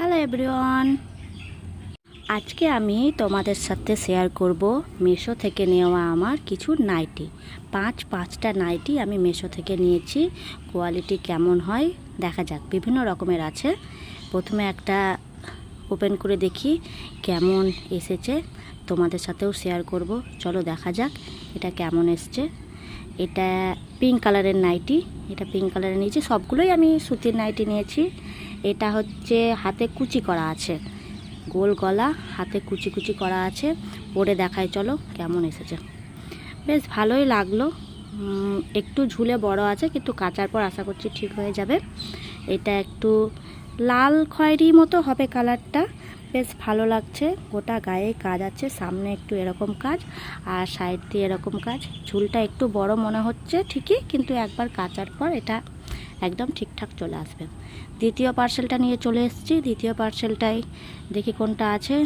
Hello everyone, আজকে আমি তোমাদের সাথে শেয়ার করব মিশো থেকে নেওয়া আমার কিছু নাইটি। পাঁচটা নাইটি আমি মিশো থেকে নিয়েছি। কোয়ালিটি কেমন হয় দেখা যাক, বিভিন্ন রকমের আছে। প্রথমে একটা ওপেন করে দেখি কেমন এসেছে, তোমাদের সাথেও শেয়ার করব। চলো দেখা যাক এটা কেমন এসছে। এটা পিঙ্ক কালারের নাইটি, এটা পিঙ্ক কালারের নিয়েছি। সবগুলোই আমি সুতির নাইটি নিয়েছি। এটা হচ্ছে হাতে কুচি করা আছে, গোল গলা, হাতে কুচি কুচি করা আছে। পরে দেখায় চলো কেমন এসেছে। বেশ ভালোই লাগলো। একটু ঝুলে বড় আছে, কিন্তু কাচার পর আশা করছি ঠিক হয়ে যাবে। এটা একটু লাল খয়েরি মতো হবে কালারটা, বেশ ভালো লাগছে। গোটা গায়ে কাজ আছে, সামনে একটু এরকম কাজ আর সাইড দিয়ে এরকম কাজ। ঝুলটা একটু বড় মনে হচ্ছে ঠিকই, কিন্তু একবার কাচার পর এটা একদম ঠিকঠাক চলে আসবে। দ্বিতীয় পার্সেলটা নিয়ে চলে এসেছি। দ্বিতীয় পার্সেলটাই দেখি কোনটা আছে।